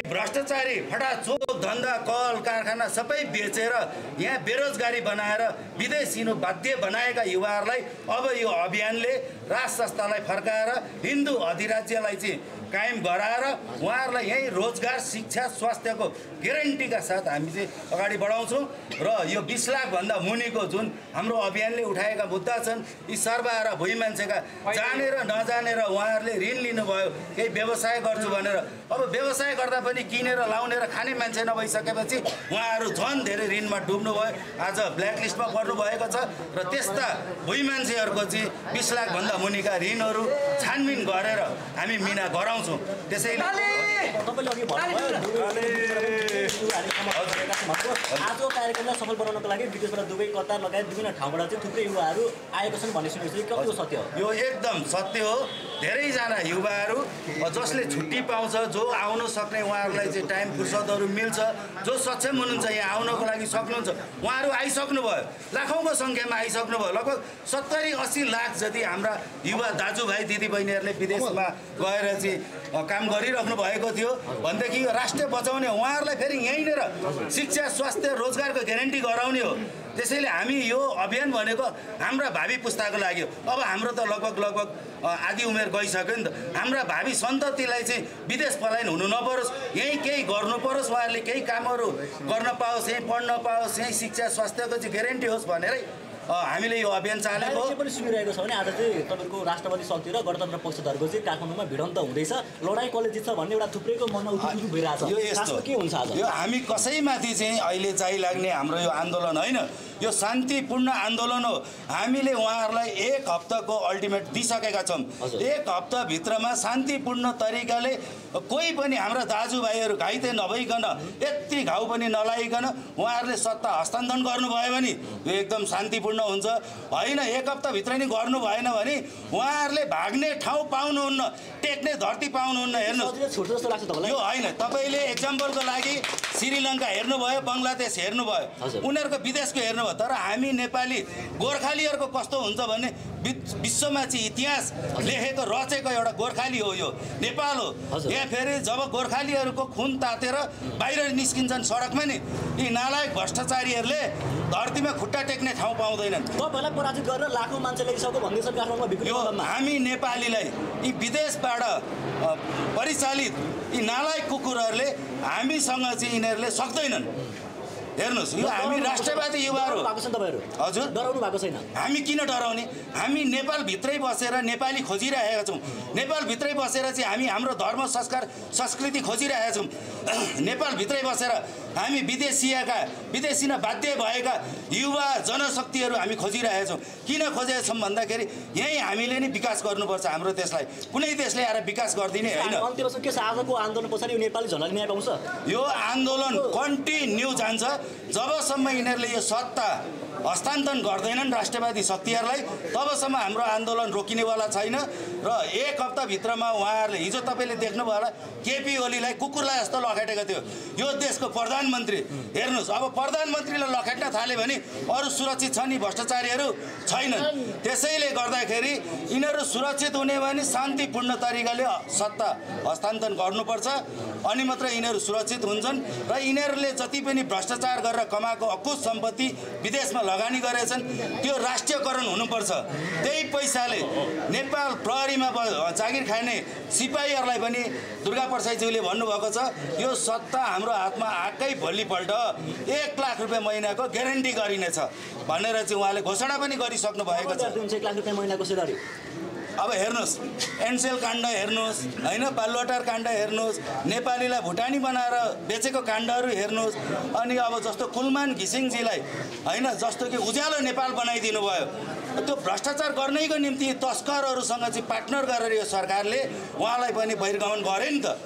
भ्रष्टाचारी फटाचोक धन्दा कल कारखाना सबै बेचेर यहाँ बेरोजगारी बनाएर विदेश हिँड्नु बाध्य बनाएका युवाहरूलाई अब यो अभियानले राज संस्थालाई फर्काएर हिन्दू अधिराज्यलाई चाहिँ कायम गराएर उहाँहरूलाई यही रोजगार शिक्षा स्वास्थ्यको ग्यारेन्टीका साथ हामी चाहिँ अगाडि बढाउँछौँ र यो 20 लाखभन्दा मुनिको जुन हाम्रो अभियानले उठाएका मुद्दा छन् यी सर्वा र भुइँ मान्छेका जानेर नजानेर उहाँहरूले ऋण लिनुभयो केही व्यवसाय गर्छु भनेर अब व्यवसाय गर्दा पनि किनेर लाउने र खाने मान्छे नभइसकेपछि उहाँहरू झन् धेरै ऋणमा डुब्नुभयो आज ब्ल्याकलिस्टमा पर्नुभएको छ र त्यस्ता भुइँ मान्छेहरूको चाहिँ 20 लाखभन्दा मुनिका ऋणहरू छानबिन गरेर हामी मिना गराउँछौँ। त्यसैले आज कार्यक्रमलाई सफल बनाउनको लागि विदेशबाट दुबई कतार लगायत विभिन्न ठाउँबाट चाहिँ थुप्रै युवाहरू आएको छन् भन्ने सुनेको छु। कति सत्य हो? यो एकदम सत्य हो। धेरैजना युवाहरू जसले छुट्टी पाउँछ, जो आउन सक्ने उहाँहरूलाई चाहिँ टाइम फुर्सदहरू मिल्छ, जो सक्षम हुनुहुन्छ यहाँ आउनको लागि सक्नुहुन्छ, उहाँहरू आइसक्नुभयो। लाखौँको सङ्ख्यामा आइसक्नुभयो। लगभग 70-80 लाख जति हाम्रा युवा दाजुभाइ दिदीबहिनीहरूले विदेशमा गएर चाहिँ काम गरिराख्नु भएको थियो भनेदेखि यो राष्ट्र बचाउने उहाँहरूलाई फेरि यहीँनिर शिक्षा स्वास्थ्य रोजगारको ग्यारेन्टी गराउने हो। त्यसैले हामी यो अभियान भनेको हाम्रा भावी पुस्ताको लागि हो। अब हाम्रो त लगभग आधी उमेर गइसक्यो नि त। हाम्रा भावी सन्ततिलाई चाहिँ विदेश पलायन हुनु नपरोस्, यहीँ केही गर्नु परोस्, उहाँहरूले केही कामहरू गर्न पाओस्, यहीँ पढ्न पाओस्, यहीँ शिक्षा स्वास्थ्यको चाहिँ ग्यारेन्टी होस् भनेरै हामीले यो अभियान चालेको। के पनि सुनिरहेको छ भने आज चाहिँ तपाईँको राष्ट्रवादी शक्ति र गणतन्त्र पक्षधरको चाहिँ काठमाडौँमा भिडन्त हुँदैछ, लडाइँ कसले जित्छ भन्ने एउटा थुप्रैको मनमा उठिरहनु भइरहेछ। यो यस्तो के हुन्छ आज? यो हामी कसैमाथि चाहिँ अहिले चाहिँ लाग्ने हाम्रो यो आन्दोलन होइन, यो शान्तिपूर्ण आन्दोलन हो। हामीले उहाँहरूलाई 1 हप्ताको अल्टिमेट दिइसकेका छौँ। 1 हप्ताभित्रमा शान्तिपूर्ण तरिकाले कोही पनि हाम्रा दाजुभाइहरू घाइते नभइकन, यति घाउ पनि नलागिकन उहाँहरूले सत्ता हस्तान्तरण गर्नुभयो भने यो एकदम शान्तिपूर्ण हुन्छ। होइन 1 हप्ताभित्र नि गर्नु भएन भने उहाँहरूले भाग्ने ठाउँ पाउनुहुन्न, टेक्ने धरती पाउनुहुन्न। हेर्नुहोस् यो होइन, तपाईँले एक्जाम्पलको लागि श्रीलङ्का हेर्नुभयो, बङ्गलादेश हेर्नुभयो, उनीहरूको विदेशको हेर्नुभयो। तर हामी नेपाली गोर्खालीहरूको कस्तो हुन्छ भने विश्वमा चाहिँ इतिहास लेखेको रचेको एउटा गोर्खाली हो यो नेपाल हो। यहाँ फेरि जब गोर्खालीहरूको खुन तातेर बाहिर निस्किन्छन् सडकमा नि, यी नालायक भ्रष्टाचारीहरूले धरतीमा खुट्टा टेक्ने ठाउँ पाउँदैनन्। तपाईँलाई पराजित गरेर लाखौँ मान्छे ल्याइसक्यो भन्दैछ काठमाडौँमा। यो हामी नेपालीलाई यी विदेशबाट परिचालित यी नालायक कुकुरहरूले हामीसँग चाहिँ यिनीहरूले सक्दैनन्। हेर्नुहोस् यो हामी राष्ट्रवादी युवाहरू हजुर डराउनु भएको छैन। हामी किन डराउने? हामी नेपालभित्रै बसेर नेपाली खोजिरहेका छौँ। नेपालभित्रै बसेर चाहिँ हामी हाम्रो धर्म संस्कार संस्कृति खोजिरहेका छौँ। नेपालभित्रै बसेर हामी विदेशी न बाध्य भएका युवा जनशक्तिहरू हामी खोजिरहेका छौँ। किन खोजेका छौँ भन्दाखेरि यहीँ हामीले नै विकास गर्नुपर्छ हाम्रो देशलाई। कुनै देशले आएर विकास गरिदिने होइन। के छ आजको आन्दोलन पछाडि नेपाली जनताले न्याय पाउँछ? यो आन्दोलन कन्टिन्यू जान्छ जबसम्म यिनीहरूले यो सत्ता हस्तान्तरण गर्दैनन् राष्ट्रवादी शक्तिहरूलाई, तबसम्म हाम्रो आन्दोलन रोकिनेवाला छैन। र 1 हप्ताभित्रमा उहाँहरूले हिजो तपाईँले देख्नुभयो होला केपी ओलीलाई कुकुरलाई जस्तो लखेटेको थियो यो देशको प्रधानमन्त्री। हेर्नुहोस् अब प्रधानमन्त्रीलाई लखेट्न थाल्यो भने अरू सुरक्षित छन् नि भ्रष्टाचारीहरू? छैनन्। त्यसैले गर्दाखेरि यिनीहरू सुरक्षित हुने भने शान्तिपूर्ण तरिकाले सत्ता हस्तान्तरण गर्नुपर्छ, अनि मात्र यिनीहरू सुरक्षित हुन्छन्। र यिनीहरूले जति पनि भ्रष्टाचार गरेर कमाएको अकुत सम्पत्ति विदेशमा लगानी गरेछन् त्यो राष्ट्रियकरण हुनुपर्छ। त्यही पैसाले नेपाल प्रहरीमा जागिर खाने सिपाहीहरूलाई पनि दुर्गा प्रसाईज्यूले भन्नुभएको छ यो सत्ता हाम्रो हातमा आएकै भोलिपल्ट 1 लाख रुपियाँ महिनाको ग्यारेन्टी गरिनेछ भनेर चाहिँ उहाँले घोषणा पनि गरिसक्नु भएको छ। 1 लाख रुपियाँ महिनाको सेलरी। अब हेर्नुहोस् एनसेल काण्ड हेर्नुहोस् होइन, बालुवाटार काण्ड हेर्नुहोस्, नेपालीलाई भुटानी बनाएर बेचेको काण्डहरू हेर्नुहोस्। अनि अब जस्तो कुलमान घिसिङजीलाई होइन, जस्तो कि उज्यालो नेपाल बनाइदिनु भयो, त्यो भ्रष्टाचार गर्नैको निम्ति तस्करहरूसँग चाहिँ पार्टनर गरेर यो सरकारले उहाँलाई पनि बहिर्गमन गरे नि त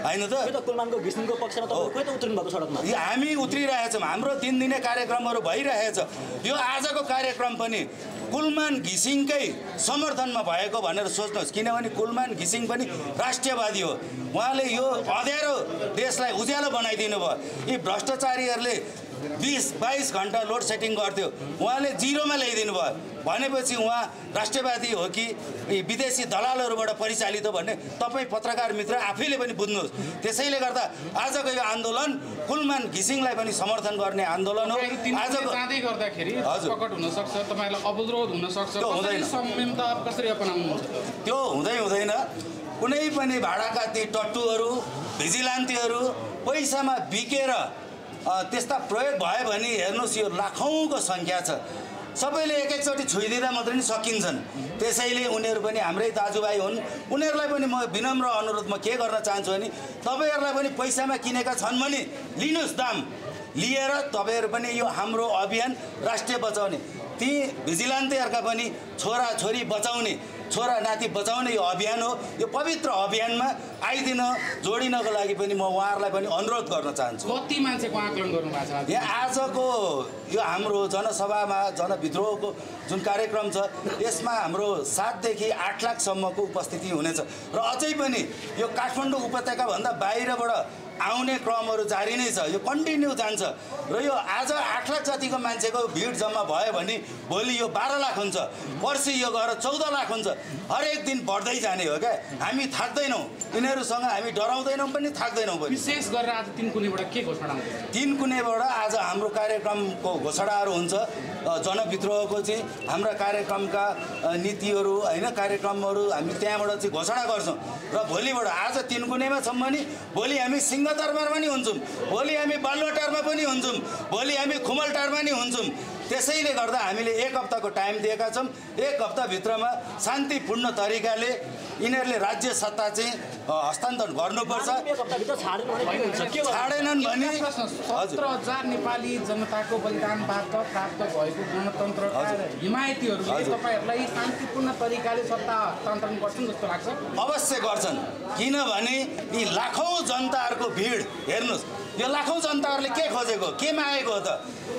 होइन त? कुलमानको घिसिङको पक्षमा तपाईहरु खोइ त उत्रनु भएको सडकमा? हामी उत्रिरहेछौँ, हाम्रो दिनदिनै कार्यक्रमहरू भइरहेछ। यो आजको कार्यक्रम पनि कुलमान घिसिङकै समर्थनमा भएको भनेर सोच्नुहोस्, किनभने कुलमान घिसिङ पनि राष्ट्रियवादी हो। उहाँले यो अँध्यारो देशलाई उज्यालो बनाइदिनु भयो। यी भ्रष्टाचारीहरूले 20-22 घन्टा लोड सेटिङ गर्थ्यो, उहाँले जिरोमा ल्याइदिनु भयो। भनेपछि उहाँ राष्ट्रवादी हो कि विदेशी दलालहरूबाट परिचालित हो भन्ने तपाईँ पत्रकार मित्र आफैले पनि बुझ्नुहोस्। त्यसैले गर्दा आजको यो आन्दोलन कुलमान घिसिङलाई पनि समर्थन गर्ने आन्दोलन हो। आजको जाँदै गर्दाखेरि प्रकट हुन सक्छ, तपाईहरुलाई अवरोध हुन सक्छ, कसरी संयमता कसरी अपनाउनुहुन्छ? त्यो हुँदैन। कुनै पनि भाडाकाती टट्टुहरू, भिजिलान्तीहरू पैसामा बिकेर त्यस्ता प्रयोग भयो भने हेर्नुहोस् यो लाखौँको सङ्ख्या छ। सबैले एकैचोटि छोइदिँदा मात्रै नि सकिन्छन्। त्यसैले उनीहरू पनि हाम्रै दाजुभाइ हुन्। उनीहरूलाई पनि म विनम्र अनुरोध म के गर्न चाहन्छु भने तपाईँहरूलाई पनि पैसामा किनेका छन् भने लिनुहोस्, दाम लिएर तपाईँहरू पनि यो हाम्रो अभियान राष्ट्रिय बचाउने, ती भिजिलान्तीहरूका पनि छोराछोरी बचाउने, छोरा नाति बचाउने यो अभियान हो। यो पवित्र अभियानमा आइदिन जोडिनको लागि पनि म उहाँहरूलाई पनि अनुरोध गर्न चाहन्छु। कति मान्छेको आकलन गर्नुभएको छ? यहाँ आजको यो हाम्रो जनसभामा जनविद्रोहको जुन कार्यक्रम छ यसमा हाम्रो 7 देखि 8 लाखसम्मको उपस्थिति हुनेछ र अझै पनि यो काठमाडौँ उपत्यकाभन्दा बाहिरबाट आउने क्रमहरू जारी नै छ। यो कन्टिन्यू जान्छ र यो आज 8 लाख जतिको मान्छेको भिड जम्मा भयो भने भोलि यो 12 लाख हुन्छ, पर्सि यो गएर 14 लाख हुन्छ। हरेक दिन बढ्दै जाने हो क्या। हामी थाक्दैनौँ, यिनीहरूसँग हामी डराउँदैनौँ पनि थाक्दैनौँ पनि। विशेष गरेर आज तिनकुनेबाट के घोषणा हुन्छ? तिनकुनेबाट आज हाम्रो कार्यक्रमको घोषणाहरू हुन्छ। जनविद्रोहको चाहिँ हाम्रा कार्यक्रमका नीतिहरू होइन, कार्यक्रमहरू हामी त्यहाँबाट चाहिँ घोषणा गर्छौँ र भोलिबाट आज तिनकुनेमा छौँ भने भोलि हामी सिंहदरबारमा पनि हुन्छौँ, भोलि हामी बालुवाटारमा पनि हुन्छौँ, भोलि हामी खुमलटारमा पनि हुन्छौँ। त्यसैले गर्दा हामीले 1 हप्ताको टाइम दिएका छौँ। 1 हप्ताभित्रमा शान्तिपूर्ण तरिकाले यिनीहरूले राज्य सत्ता चाहिँ हस्तान्तरण गर्नुपर्छ। छाडेनन् भने 17,000 नेपाली जनताको बलिदानबाट प्राप्त भएको गणतन्त्रका हिमायतीहरूले तपाईँहरूलाई शान्तिपूर्ण तरिकाले सत्ता हस्तान्तरण गर्छन् जस्तो लाग्छ? अवश्य गर्छन्, किनभने यी लाखौँ जनताहरूको भिड हेर्नुहोस्। यो लाखौँ जनताहरूले के खोजेको, के मागेको हो त?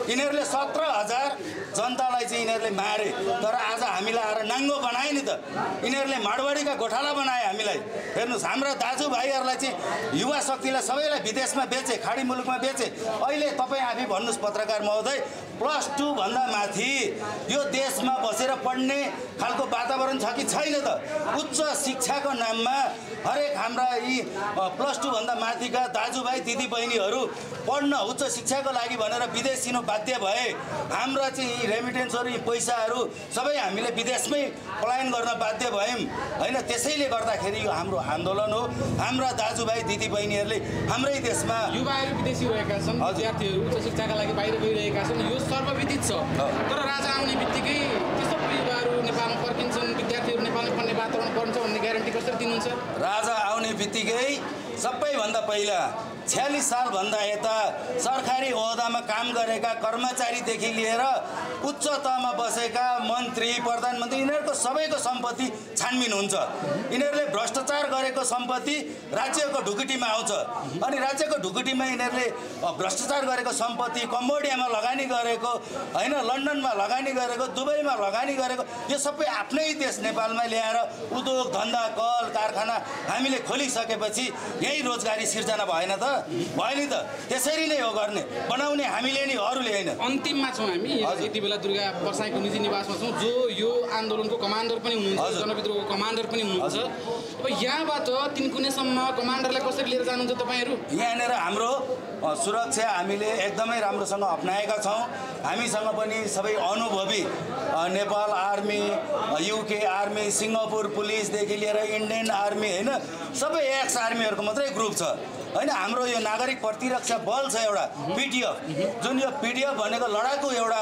यिनीहरूले 17,000 जनतालाई चाहिँ यिनीहरूले मारे, तर आज हामीलाई आएर नाङ्गो बनाए नि त। यिनीहरूले माडवाडीका गोठाला बनाए हामीलाई। हेर्नुहोस्, हाम्रा दाजुभाइहरूलाई चाहिँ युवा शक्तिलाई सबैलाई विदेशमा बेचे, खाडी मुलुकमा बेचे। अहिले तपाईँ आफै भन्नुहोस् पत्रकार महोदय, +2 भन्दा माथि यो देशमा बसेर पढ्ने खालको वातावरण छ कि छैन त? उच्च शिक्षाको नाममा हरेक हाम्रा यी +2 भन्दा माथिका दाजुभाइ दिदीबहिनीहरू पढ्न उच्च शिक्षाको लागि भनेर विदेश छिर्नु बाध्य भए। हाम्रा चाहिँ रेमिटेन्सहरू, पैसाहरू सबै हामीले विदेशमै पलायन गर्न बाध्य भयौँ होइन। त्यसैले गर्दाखेरि यो हाम्रो आन्दोलन हो। हाम्रा दाजुभाइ दिदीबहिनीहरूले हाम्रै देशमा युवाहरू विदेशी रहेका छन्, विद्यार्थीहरू उच्च शिक्षाका लागि बाहिर गइरहेका छन्, यो सर्वविदित छ। तर राजा आउने बित्तिकै के सबै युवाहरू नेपालमा फर्किन्छन्, विद्यार्थीहरू नेपालमा पढ्ने वातावरण बन्छ भन्ने ग्यारेन्टी कसरी दिनुहुन्छ? राजा आउने बित्तिकै सबैभन्दा पहिला 46 सालभन्दा यता सरकारी ओहदामा काम गरेका कर्मचारीदेखि लिएर उच्च तहमा बसेका मन्त्री, प्रधानमन्त्री यिनीहरूको सबैको सम्पत्ति छानबिन हुन्छ। यिनीहरूले भ्रष्टाचार गरेको सम्पत्ति राज्यको ढुकुटीमा आउँछ अनि राज्यको ढुकुटीमा यिनीहरूले भ्रष्टाचार गरेको सम्पत्ति कम्बोडियामा लगानी गरेको होइन, लन्डनमा लगानी गरेको, दुबईमा लगानी गरेको यो सबै आफ्नै देश नेपालमा ल्याएर उद्योग धन्दा, कल कारखाना हामीले खोलिसकेपछि यही रोजगारी सिर्जना भएन त? भयो नि त। त्यसरी नै हो गर्ने, बनाउने हामीले नि, अरूले होइन। अन्तिममा छौँ हामी, यति बेला दुर्गा पर्साईको निजी निवासमा छौँ, जो यो आन्दोलनको कमान्डर पनि हुनुहुन्छ, जनविद्रोहको कमान्डर पनि हुनुहुन्छ। अब यहाँबाट तिनकुनेसम्म कमान्डरलाई कसरी लिएर जानुहुन्छ तपाईँहरू? यहाँनिर हाम्रो सुरक्षा हामीले एकदमै राम्रोसँग अप्नाएका छौँ। हामीसँग पनि सबै अनुभवी Nepal army, UK army, Singapore पुलिसदेखि लिएर इन्डियन आर्मी होइन, सबै एक्स आर्मीहरूको मात्रै ग्रुप छ होइन। हाम्रो यो नागरिक प्रतिरक्षा बल छ एउटा PTF, जुन यो PTF भनेको लडाकु एउटा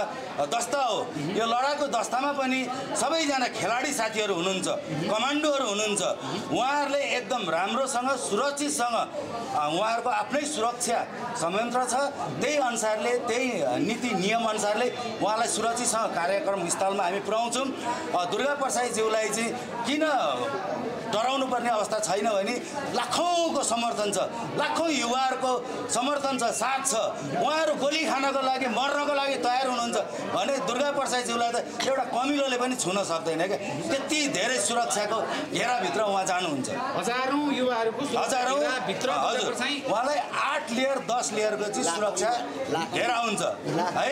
दस्ता हो। यो लडाकु दस्तामा पनि सबैजना खेलाडी साथीहरू हुनुहुन्छ, कमान्डोहरू हुनुहुन्छ। उहाँहरूले एकदम राम्रोसँग सुरक्षितसँग उहाँहरूको आफ्नै सुरक्षा संयन्त्र छ, त्यही अनुसारले, त्यही नीति नियम अनुसारले उहाँलाई सुरक्षितसँग कार्यक्रम स्थलमा हामी पुर्याउँछौँ। दुर्गा प्रसाईज्यूलाई चाहिँ किन डराउनु पर्ने अवस्था छैन भने लाखौँको समर्थन छ, लाखौँ युवाहरूको समर्थन छ, साथ छ। उहाँहरू गोली खानको लागि, मर्नको लागि तयार हुनुहुन्छ भने दुर्गा प्रसाईज्यूलाई त एउटा कमिलोले पनि छुन सक्दैन क्या। त्यति धेरै सुरक्षाको घेराभित्र उहाँ जानुहुन्छ। हजारौँ युवाहरूको हजुर, उहाँलाई 8 8 लेयर 10 लेयरको चाहिँ सुरक्षा घेरा हुन्छ है।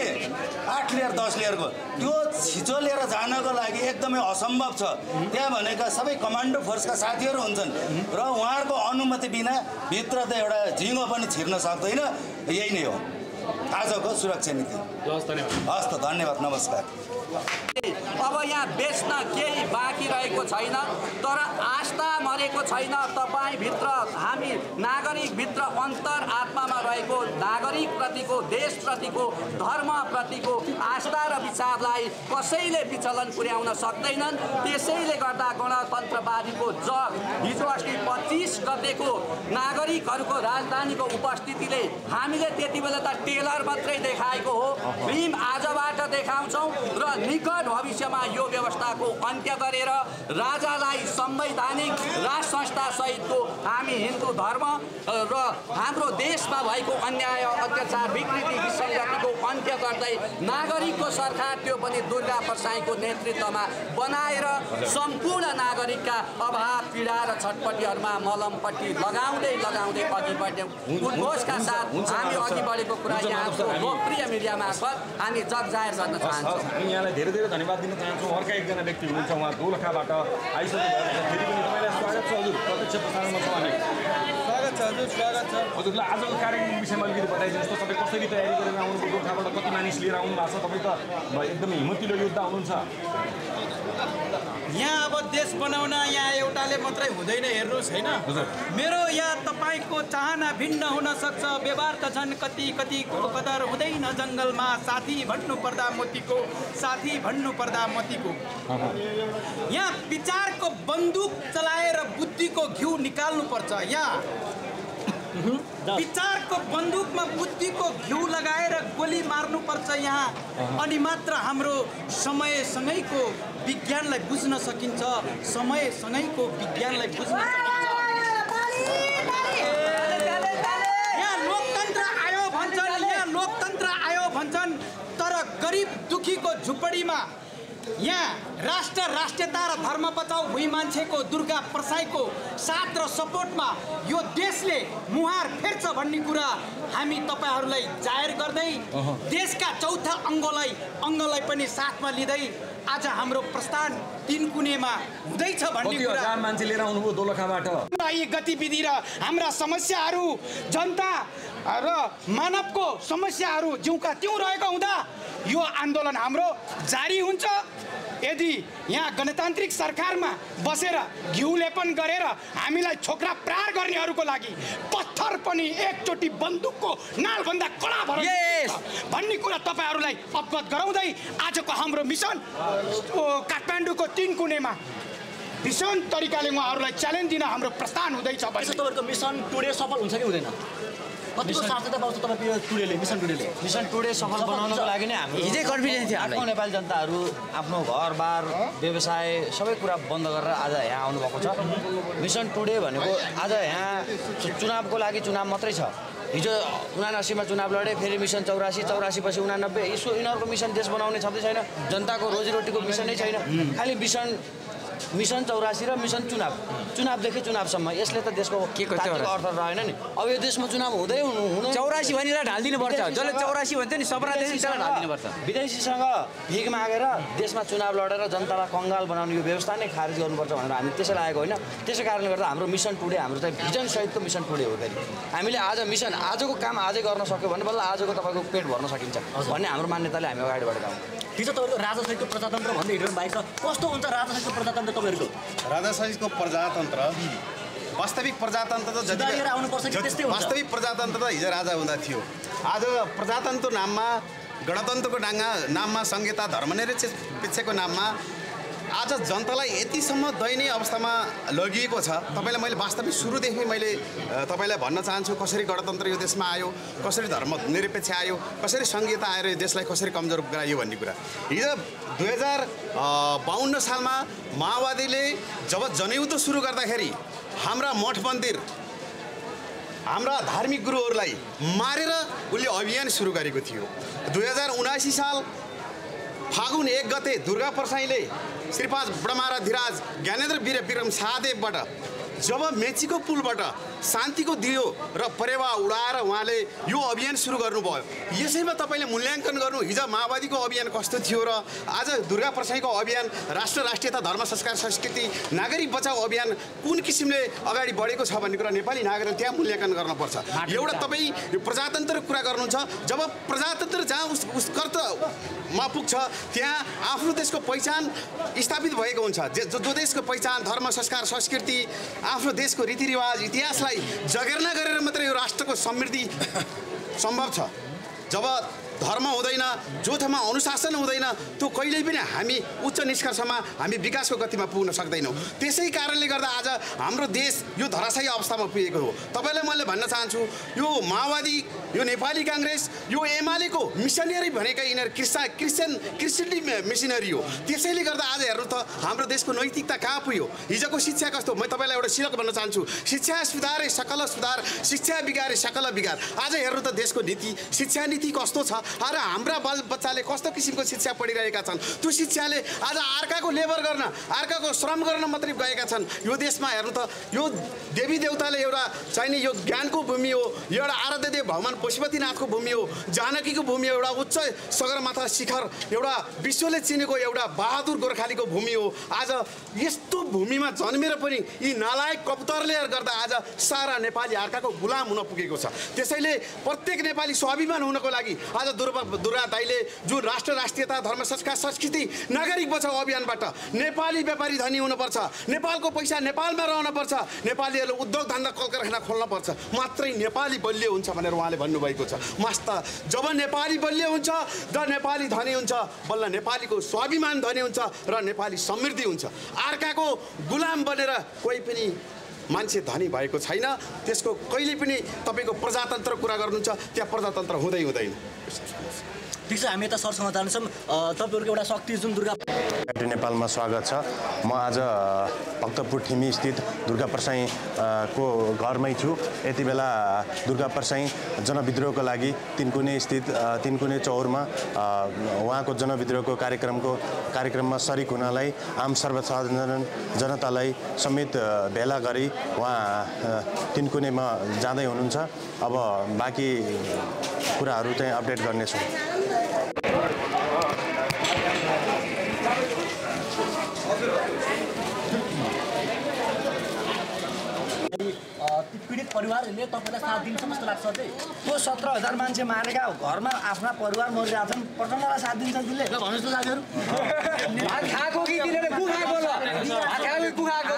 8 लेयर 10 लेयरको त्यो छिचो लिएर जानको लागि एकदमै असम्भव छ। त्यहाँ भनेका सबै कमान्डो फोर्सका साथीहरू हुन्छन् र उहाँहरूको अनुमति बिना भित्र त एउटा झिङ्गो पनि छिर्न सक्दैन। यही नै हो आजको सुरक्षा नीति। हस् त, धन्यवाद, नमस्कार। अब यहाँ बेच्न केही बाँकी रहेको छैन, तर आस्था मरेको छैन। तपाईँभित्र, हामी नागरिकभित्र अन्तर आत्मामा रहेको नागरिकप्रतिको, देशप्रतिको, धर्मप्रतिको आस्था र विचारलाई कसैले विचलन पुर्याउन सक्दैनन्। त्यसैले गर्दा गणतन्त्रवादीको जग हिजो अस्ति 25 गतेको नागरिकहरूको राजधानीको उपस्थितिले हामीले त्यति बेला त टेलर मात्रै देखाएको हो, फिल्म आजबाट देखाउँछौँ र निकट भविष्यमा यो व्यवस्थाको अन्त्य गरेर राजालाई संवैधानिक राज संस्था सहितको हामी हिन्दू धर्म र हाम्रो देशमा भएको अन्याय, अत्याचार, विकृति, विसङ्गतिको अन्त्य गर्दै नागरिकको सरकार, त्यो पनि दुर्गा प्रसाईको नेतृत्वमा बनाएर सम्पूर्ण नागरिकका अभाव, पीडा र छटपटीहरूमा मलमपट्टि लगाउँदै अघि बढ्यौँ। उद्घोषका साथ हामी अघि बढेको कुरा यहाँको लोकप्रिय मिडिया मार्फत हामी जग जाहेर गर्न चाहन्छौँ। यहाँलाई धेरै धेरै धन्यवाद दिन चाहन्छु। अर्का एकजना व्यक्ति हुनुहुन्छ, उहाँ दोलखाबाट आइसक्नु भएको छ। फेरि पनि तपाईँलाई स्वागत छ हजुर, प्रत्यक्ष प्रसारणमा छ हामी। स्वागत छ हजुर, स्वागत छ हजुरलाई आजको कार्यक्रम विषयमा अलिकति बताइदिनुहोस् त। तपाईँ कसरी तयारी गरेर आउनुभयो? दोलखाबाट कति मानिस लिएर आउनु भएको छ? तपाईँ त एकदमै हिम्मतिलो योद्धा हुनुहुन्छ। यहाँ अब देश बनाउन यहाँ एउटाले मात्रै हुँदैन, हेर्नुहोस् होइन। मेरो यहाँ तपाईँको चाहना भिन्न हुन सक्छ, व्यवहार त झन् कतिको कदर हुँदैन जङ्गलमा। साथी भन्नु पर्दा मोतीको, साथी भन्नु पर्दा मतीको। यहाँ विचारको बन्दुक चलाएर बुद्धिको घिउ निकाल्नुपर्छ। यहाँ विचारको बन्दुकमा बुद्धिको घिउ लगाएर गोली मार्नुपर्छ यहाँ। अनि मात्र हाम्रो समयसँगैको विज्ञानलाई बुझ्न सकिन्छ, समयसँगैको विज्ञानलाई बुझ्न सकिन्छ। यहाँ लोकतन्त्र आयो भन्छन्, तर गरिब दुखीको झुपडीमा यहाँ राष्ट्रियता र धर्म बचाउ भुइँ मान्छेको दुर्गा प्रसाईको साथ र सपोर्टमा यो देशले मुहार फेर्छ भन्ने कुरा हामी तपाईँहरूलाई जाहेर गर्दै देशका चौथा अङ्गलाई पनि साथमा लिँदै आज हाम्रो प्रस्थान 3 कुनेमा हुँदैछ भन्ने कुरा। मान्छे लिएर आउनुभयो दोलखाबाट। यी गतिविधि र हाम्रा समस्याहरू, जनता र मानवको समस्याहरू जिउका त्यौँ रहेको हुँदा यो आन्दोलन हाम्रो जारी हुन्छ। यदि यहाँ गणतान्त्रिक सरकारमा बसेर घिउ लेपन गरेर हामीलाई छोक्रा प्रहार गर्नेहरूको लागि पत्थर पनि एकचोटि बन्दुकको नालभन्दा कडा भन्ने कुरा तपाईँहरूलाई अवगत गराउँदै आजको हाम्रो मिसन काठमाडौँको 3 कुनेमा भीषण तरिकाले उहाँहरूलाई च्यालेन्ज दिन हाम्रो प्रस्थान हुँदैछ। तपाईँहरूको मिसन टुडे सफल हुन्छ कि हुँदैन? कतिको सार्थकता पाउँछ तपाईँको टुडेले, मिसन टुडे सफल बनाउनको लागि नै हामी हिजै कन्फिडेन्स थियो। आफ्नो नेपाली जनताहरू आफ्नो घरबार, व्यवसाय सबै कुरा बन्द गरेर आज यहाँ आउनुभएको छ। मिसन टुडे भनेको आज यहाँ चुनावको लागि चुनाव मात्रै छ। हिजो 79 मा चुनाव लडे, फेरि मिसन 84 पछि 89। यिनीहरूको मिसन देश बनाउने छँदै छैन, जनताको रोजीरोटीको मिसन नै छैन। खालि मिसन 84 र मिसन चुनावदेखि चुनावसम्म। यसले त देशको अर्थ रहेन नि। अब यो देशमा चुनाव हुँदै हुनु 84 भनेर ढालिदिनु पर्छ। जसले 84 भन्छ नि सपनादेखि त्यसलाई ढालिदिनु पर्छ। विदेशीसँग भिख मागेर देशमा चुनाव लडेर जनतालाई कङ्गाल बनाउने यो व्यवस्था नै खारेज गर्नुपर्छ भनेर हामी त्यसैले आएको होइन। त्यसै कारणले गर्दा हाम्रो मिसन टुडे, हाम्रो चाहिँ भिजन सहितको मिसन टुडे हो। फेरि हामीले आज आजको काम आजै गर्न सक्यो भने बल्ल आजको तपाईँको पेट भर्न सकिन्छ भन्ने हाम्रो मान्यताले हामी अगाडि बढेका हौँ। हिजो तपाईँको राजाशाहीको प्रजातन्त्र भन्दै हिँड्नु भएको छ, कस्तो हुन्छ राजाशाहीको प्रजातन्त्र तपाईँहरूको? राजाशाहीको प्रजातन्त्र वास्तविक प्रजातन्त्र त वास्तविक प्रजातन्त्र त हिजो राजा हुँदा थियो। आज प्रजातन्त्रको नाममा, गणतन्त्रको नाममा, संहिता धर्मनिरपेक्षको नाममा आज जनतालाई यतिसम्म दयनीय अवस्थामा लगिएको छ। तपाईँलाई मैले वास्तविक सुरुदेखि मैले तपाईँलाई भन्न चाहन्छु कसरी गणतन्त्र यो देशमा आयो, कसरी धर्मनिरपेक्ष आयो, कसरी संहिता आएर यो देशलाई कसरी कमजोर गरायो भन्ने कुरा। हिजो 2052 सालमा माओवादीले जब जनयुद्ध सुरु गर्दाखेरि हाम्रा मठ मन्दिर, हाम्रा धार्मिक गुरुहरूलाई मारेर उसले अभियान सुरु गरेको थियो। 2079 साल फागुन 1 गते दुर्गा प्रसाईले श्रीपाद ब्रह्मारा धिराज ज्ञानेन्द्र वीर विक्रम शाहदेवबाट जब मेचीको पुलबाट शान्तिको दियो र परेवा उडाएर उहाँले यो अभियान सुरु गर्नुभयो। यसैमा तपाईँले मूल्याङ्कन गर्नु हिजो माओवादीको अभियान कस्तो थियो र आज दुर्गा प्रसाईको अभियान राष्ट्र राष्ट्रियता धर्म संस्कार संस्कृति नागरिक बचाउ अभियान कुन किसिमले अगाडि बढेको छ भन्ने कुरा नेपाली नागरिकले त्यहाँ मूल्याङ्कन गर्नुपर्छ। एउटा तपाईँ प्रजातन्त्रको कुरा गर्नुहुन्छ, जब प्रजातन्त्र जहाँ उत्कर्षमा पुग्छ त्यहाँ आफ्नो देशको पहिचान स्थापित भएको हुन्छ। जो देशको पहिचान धर्म संस्कार संस्कृति आफ्नो देशको रीतिरिवाज इतिहासलाई जगेर्ना गरेर मात्रै यो राष्ट्रको समृद्धि सम्भव छ। जब धर्म हुँदैन, जो ठाउँमा अनुशासन हुँदैन, त्यो कहिल्यै पनि हामी उच्च निष्कर्षमा हामी विकासको गतिमा पुग्न सक्दैनौँ। त्यसै कारणले गर्दा आज हाम्रो देश यो धराशायी अवस्थामा पुगेको हो। तपाईँलाई मैले भन्न चाहन्छु, यो माओवादी, यो नेपाली काङ्ग्रेस, यो एमालेको मिसनरी भनेका यिनीहरू क्रिस्चियन मिसनरी हो। त्यसैले गर्दा आज हेर्नु त हाम्रो देशको नैतिकता कहाँ पुग्यो। हिजोको शिक्षा कस्तो, म तपाईँलाई एउटा सिरक भन्न चाहन्छु, शिक्षा सुधारे सकल सुधार, शिक्षा बिगारे सकल बिगार। आज हेर्नु त देशको नीति, शिक्षा नीति कस्तो छ र हाम्रा बालबच्चाले कस्तो किसिमको शिक्षा पढिरहेका छन्। त्यो शिक्षाले आज अर्काको लेबर गर्न, अर्काको श्रम गर्न मात्रै गएका छन्। यो देशमा हेर्नु त यो देवी देवताले एउटा चाहिने यो ज्ञानको भूमि हो, यो एउटा आराध्य देव भगवान पशुपतिनाथको भूमि हो, जानकीको भूमि हो, एउटा उच्च सगरमाथा शिखर, एउटा विश्वले चिनेको एउटा बहादुर गोर्खालीको भूमि हो। आज यस्तो भूमिमा जन्मेर पनि यी नालायक कबुतरले गर्दा आज सारा नेपाली अर्काको गुलाम हुन पुगेको छ। त्यसैले प्रत्येक नेपाली स्वाभिमान हुनको लागि आज दुर्गा दाइले जुन राष्ट्र राष्ट्रियता धर्म संस्कार संस्कृति नागरिक बचाउ अभियानबाट नेपाली व्यापारी धनी हुनुपर्छ, नेपालको पैसा नेपालमा रहनुपर्छ, नेपालीहरूले उद्योग धन्दा कलकारखाना खोल्नुपर्छ, मात्रै नेपाली बलियो हुन्छ भनेर उहाँले भन्नुभएको छ। मस्त जब नेपाली बलियो हुन्छ र नेपाली धनी हुन्छ, बल्ल नेपालीको स्वाभिमान धनी हुन्छ र नेपाली समृद्धि हुन्छ। अर्काको गुलाम बनेर कोही पनि मान्छे धनी भएको छैन। त्यसको कहिले पनि तपाईँको प्रजातन्त्र कुरा गर्नुहुन्छ, त्यहाँ प्रजातन्त्र हुँदैन। ठिक छ, हामी यता सरसँग जान्छौँ। तपाईँहरूको एउटा शक्ति जुन दुर्गा नेपालमा स्वागत छ। म आज भक्तपुर ठिमी स्थित दुर्गा प्रसाई को घरमै छु। यति बेला दुर्गा प्रसाई जनविद्रोहको लागि तिनकुने स्थित तिनकुने चौरमा उहाँको जनविद्रोहको कार्यक्रममा सरिक हुनलाई आम सर्वसाधारण जनतालाई समेत भेला गरी उहाँ तिनकुनेमा जाँदै हुनुहुन्छ। अब बाँकी कुराहरू चाहिँ अपडेट गर्नेछौँ। पीडित परिवारहरूले तपाईँलाई साथ दिन्छ जस्तो लाग्छ चाहिँ? त्यो 17,000 मान्छे मारेका आफ्ना परिवार मरिरहेका छन्, प्रचण्डलाई साथ दिन्छ तिनले? भन्नुहोस् त साथीहरू, खाएको कि तिनीहरूले कुखाएको ल, खाएको कुखाएको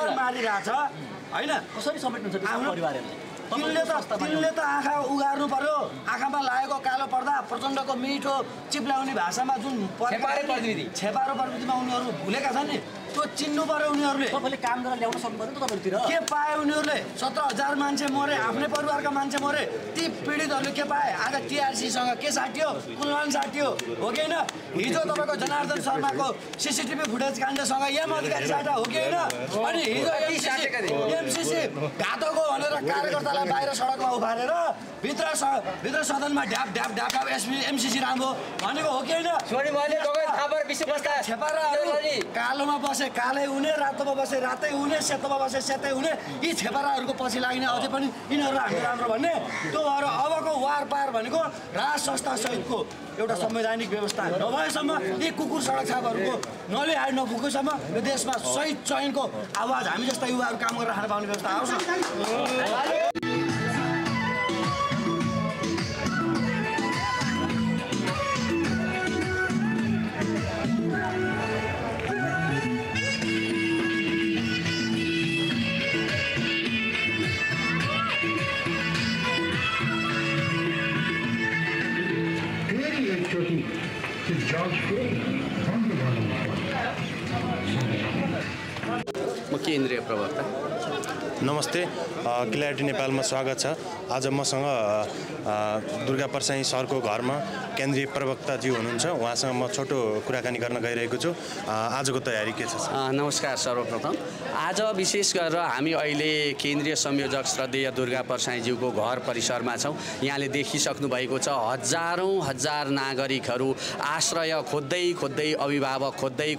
ल मारिरहेछ होइन? कसरी समेट्नुहुन्छ परिवारहरूले? तिनले त आँखा उगार्नु पर्यो। आँखामा लागेको कालो पर्दा प्रचण्डको मिठो चिप्ल्याउने भाषामा जुन छेपारो प्रविधिमा उनीहरू भुलेका छन् नि, त्यो चिन्नु पर्यो उनीहरूले। तपाईँले काम गरेर ल्याउन सक्नु पर्यो नि त तपाईँहरूतिर। के पाए उनीहरूले? 17,000 मान्छे मरे, आफ्नै परिवारका मान्छे मरे। ती पीडितहरूले के पाए? आज टिआरसीसँग के साटियो? कुलमान साटियो हो कि होइन? हिजो तपाईँको जनार्दन शर्माको CCTV फुटेज काण्डसँग एम अधिकारी साटा हो कि होइन? अनि हिजो एमसिसी घातक हो भनेर कार्यकर्तालाई बाहिर सडकमा उभारेर भित्र सदनमा ढ्याप ढ्याप ढ्याप ढ्याप एमसिसी राम्रो भनेको हो कि होइन? कालोमा बसे कालै हुने, रातोमा बसे रातै हुने, सेतोमा बसे सेतै हुने। यी छेपाराहरूको पछि लाग्ने अझै पनि यिनीहरू हामी राम्रो भन्ने। त्यो भएर अबको वार पार भनेको राज संस्था सहितको एउटा संवैधानिक व्यवस्था नभएसम्म, यी कुकुर सडक छापहरूको नलिहाइ नपुगेसम्म यो देशमा शहीद चयनको आवाज हामी जस्ता युवाहरू काम गरेर खान पाउने व्यवस्था आउँछ। म केन्द्रीय प्रवक्ता नमस्ते, क्ल्यारिटी नेपालमा स्वागत छ। आज मसँग दुर्गा परसाई सरको घरमा केन्द्रीय प्रवक्ताज्यू हुनुहुन्छ। उहाँसँग म छोटो कुराकानी गर्न गइरहेको छु। आजको तयारी के छ? नमस्कार। सर्वप्रथम आज विशेष गरेर हामी अहिले केन्द्रीय संयोजक श्रद्धेय दुर्गा परसाईज्यूको घर परिसरमा छौँ। यहाँले देखिसक्नु भएको छ हजारौँ हजार नागरिकहरू आश्रय खोज्दै अभिभावक खोज्दै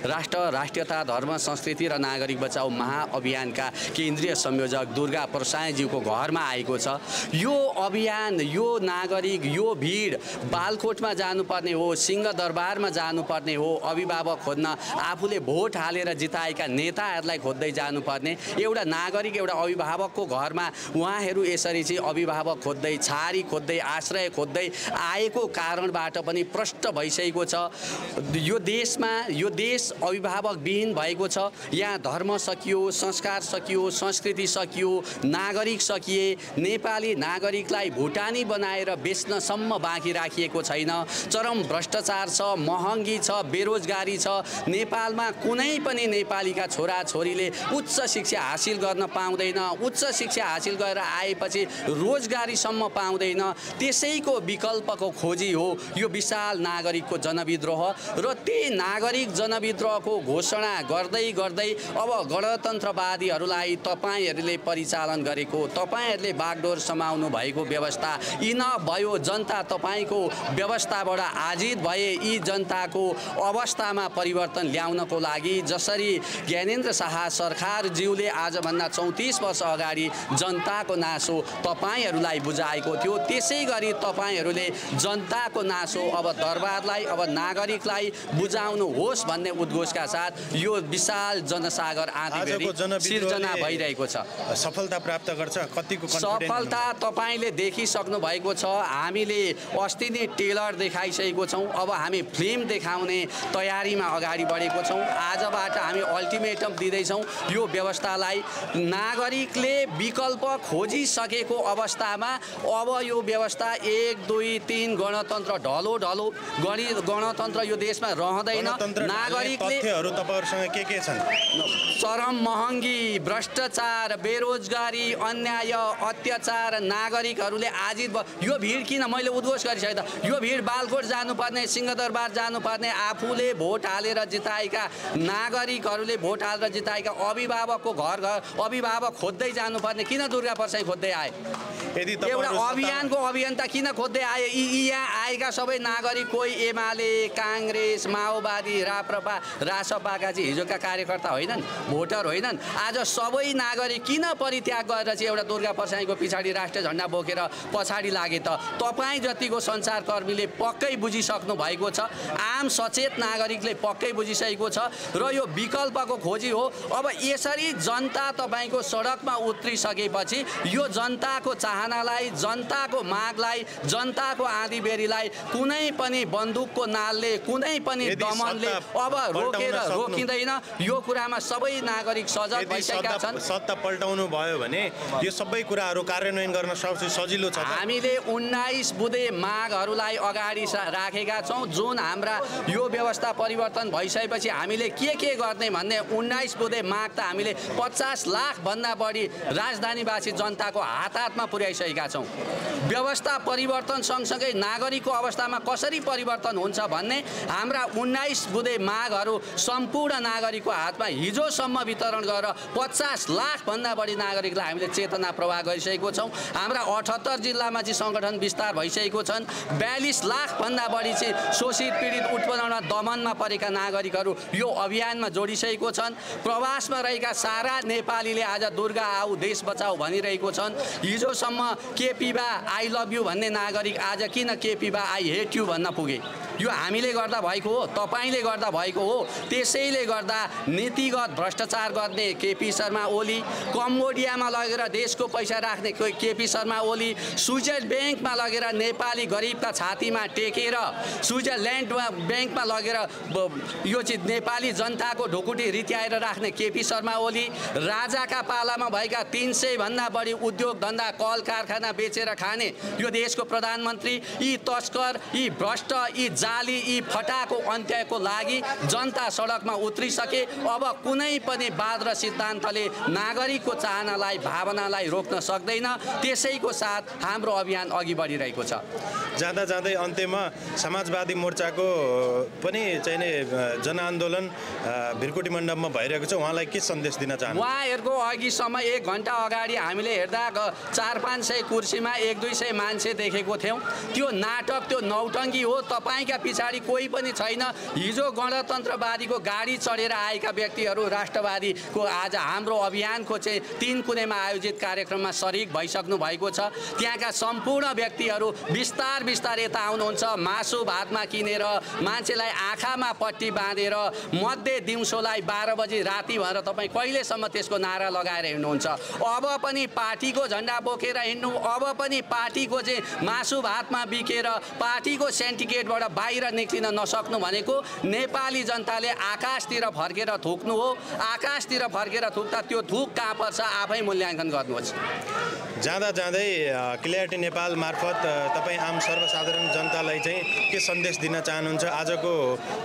राष्ट्रियता धर्म संस्कृति र नागरिक बचाऊ महाअभियानका केन्द्रीय संयोजक दुर्गा परसाईज्यूको घरमा आएको छ। यो अभियान, यो नागरिक, यो भिड बालकोटमा जानुपर्ने हो, सिंहदरबारमा जानुपर्ने हो, अभिभावक खोज्न आफूले भोट हालेर जिताएका नेताहरूलाई खोज्दै जानुपर्ने एउटा नागरिक, एउटा अभिभावकको घरमा उहाँहरू यसरी चाहिँ अभिभावक खोज्दै, छारी खोज्दै, आश्रय खोज्दै आएको कारणबाट पनि प्रष्ट भइसकेको छ। यो देश अभिभावकविहीन भएको छ। यहाँ धर्म सकियो, संस्कार सकियो, संस्कृति सकियो, नागरिक सकिए। नेपाली नागरिकलाई भुटानी बनाएर बेच्नसम्म बाँकी राखिएको छैन। चरम भ्रष्टाचार छ, महँगी छ, बेरोजगारी छ। नेपालमा कुनै पनि नेपालीका छोराछोरीले उच्च शिक्षा हासिल गर्न पाउँदैन। उच्च शिक्षा हासिल गरेर आएपछि रोजगारीसम्म पाउँदैन। त्यसैको विकल्पको खोजी हो यो विशाल नागरिकको जनविद्रोह। र त्यही नागरिक जनविद्रोहको घोषणा गर्दै अब गणतन्त्रवादीहरूलाई तपाईहरूले परिचालन गरेको, तपाईहरूले बागडोर समाउनु भएको व्यवस्था यिन भयो। जनता तपाईको व्यवस्थाबाट आजित भए। यी जनताको अवस्थामा परिवर्तन ल्याउनको लागि जसरी ज्ञानेन्द्र शाह सरकारज्यूले आजभन्दा 34 वर्ष अगाडि जनताको नासो तपाईहरूलाई बुझाएको थियो, त्यसै गरी तपाईहरूले जनताको नासो अब दरबारलाई, अब नागरिकलाई बुझाउनु होस् भन्ने उद्घोषका साथ यो विशाल जनसागर आँधीबेहरी सिर्जना भइरहेको छ। सफलता प्राप्त गर्छ? कतिको सफलता तपाईले देखिसक्नु भएको छ। हामीले अस्ति नै टेलर देखाइसकेको छौँ। अब हामी फिल्म देखाउने तयारीमा अगाडि बढेको छौँ। आजबाट हामी अल्टिमेटम दिँदैछौँ यो व्यवस्थालाई। नागरिकले विकल्प खोजिसकेको अवस्थामा अब यो व्यवस्था 1, 2, 3 गणतन्त्र ढलो गणतन्त्र यो देशमा रहँदैन। नागरिकले तपाईहरुसँग के छन्? चरम महँगी, भ्रष्टाचार, बेरोजगारी, अन्याय, अत्याचार, नागरिकहरूले आजित यो भिड किन मैले उद्घोष गरिसकेँ त? यो भिड बालकोट जानुपर्ने, सिंहदरबार जानुपर्ने, आफूले भोट हालेर जिताएका नागरिकहरूले भोट हालेर जिताएका अभिभावकको घर अभिभावक खोज्दै जानुपर्ने किन दुर्गा परसाई खोज्दै आए? एउटा अभियानको अभियन्ता किन खोज्दै आए? यहाँ आएका सबै नागरिक कोही एमाले, काङ्ग्रेस, माओवादी, राप्रपा, रासपाका चाहिँ हिजोका कार्यकर्ता होइनन्, भोटर होइनन्। आज सबै नागरिक किन परित्याग गरेर चाहिँ एउटा दुर्गा परसाईको पछाडि राष्ट्रिय झन्डा बोकेर पछाडि लागे त? तपाईँ जतिको सञ्चारकर्मीले पक्कै बुझिसक्नु भएको छ। आम सचेत नागरिकले पक्कै बुझिसकेको छ र यो विकल्पको खोजी हो। अब यसरी जनता तपाईँको सडकमा उत्रिसकेपछि यो जनताको चाहनालाई, जनताको मागलाई, जनताको आँधीबेहरीलाई कुनै पनि बन्दुकको नालले, कुनै पनि दमनले अब रोकिँदैन। यो कुरामा सबै नागरिक सजग भइसकेका छन्। सत्ता पल्टाउनु भयो भने यो सबै कुराहरू कार्यान्वयन गर्न सबसे सजिलो छ। हामीले 19 बुँदे मागहरूलाई अगाडि राखेका छौँ। जुन हाम्रा यो व्यवस्था परिवर्तन भइसकेपछि हामीले के गर्ने भन्ने 19 बुँदे माग त हामीले 50 लाख भन्दा बढी राजधानीवासी जनताको हातमा पुर्याइसकेका छौँ। व्यवस्था परिवर्तन सँगसँगै नागरिकको अवस्थामा कसरी परिवर्तन हुन्छ भन्ने हाम्रा 19 बुँदे मागहरू सम्पूर्ण नागरिकको हातमा हिजोसम्म वितरण गरेर 50 लाख भन्दा बढी नागरिकलाई हामीले चेतना प्रवाह गरिसकेको छौँ। हाम्रा 78 जिल्लामा चाहिँ सङ्गठन विस्तार भइसकेको छन्। 42 लाख भन्दा बढी चाहिँ शोषित पीडित उत्पीडनमा दमनमा परेका नागरिकहरू यो अभियानमा जोडिसकेको छन्। प्रवासमा रहेका सारा नेपालीले आज दुर्गा आऊ देश बचाऊ भनिरहेको छन्। हिजोसम्म केपी बा आई लभ यु भन्ने नागरिक आज किन केपी बा आई हेट यु भन्न पुगे? यो हामीले गर्दा भएको हो, तपाईँले गर्दा भएको हो। त्यसैले गर्दा नीतिगत भ्रष्टाचार गर्ने केपी शर्मा ओली, कम्बोडियामा लगेर देशको पैसा राख्ने केपी शर्मा ओली, स्विजरल्यान्ड ब्याङ्कमा लगेर नेपाली गरिबका छातीमा टेकेर स्विजरल्यान्ड ब्याङ्कमा लगेर यो चाहिँ नेपाली जनताको ढुकुटी रित्याएर राख्ने केपी शर्मा ओली, राजाका पालामा भएका 300 भन्दा बढी उद्योग धन्दा कल कारखाना बेचेर खाने यो देशको प्रधानमन्त्री, यी तस्कर, यी भ्रष्ट, यी जाली यी फटाको अन्त्यको लागि जनता सडकमा उत्रिसके। अब कुनै पनि वाद र सिद्धान्तले नागरिकको चाहनालाई भावनालाई रोक्न सक्दैन। त्यसैको साथ हाम्रो अभियान अघि बढिरहेको छ। जाँदा जाँदै अन्त्यमा समाजवादी मोर्चाको पनि चाहिने जनआन्दोलन भिरकोटी मण्डपमा भइरहेको छ, उहाँलाई के सन्देश दिन चाहनुहुन्छ? उहाँहरूको अघिसम्म 1 घन्टा अगाडि हामीले हेर्दा 400-500 कुर्सीमा 100-200 मान्छे देखेको थियौँ। त्यो नाटक, त्यो नौटङ्गी हो। तपाईँका पछाडि कोही पनि छैन। हिजो गणतन्त्रवादीको गाडी चढेर आएका व्यक्तिहरू राष्ट्रवादीको आज हाम्रो अभियानको चाहिँ 3 कुनेमा आयोजित कार्यक्रममा सरिक भइसक्नु भएको छ। त्यहाँका सम्पूर्ण व्यक्तिहरू बिस्तार बिस्तार यता आउनुहुन्छ। मासु भातमा किनेर मान्छेलाई आँखामा पट्टी बाँधेर मध्य दिउँसोलाई 12 बजी राति भएर तपाईँ कहिलेसम्म त्यसको नारा लगाएर हिँड्नुहुन्छ? अब पनि पार्टीको झन्डा बोकेर हिँड्नु, अब पनि पार्टीको चाहिँ मासु भातमा बिकेर पार्टीको सेन्टिकेटबाट बाहिर निक्लिन नसक्नु भनेको नेपाली जनताले आकाशतिर फर्केर थुक्नु हो। आकाशतिर फर्केर थुक्दा त्यो थुक कहाँ पर्छ आफै मूल्याङ्कन गर्नुहोस्। जाँदा जाँदै क्ल्यारिटी नेपाल मार्फत तपाईँ आम सर्वसाधारण जनतालाई चाहिँ के सन्देश दिन चाहनुहुन्छ? आजको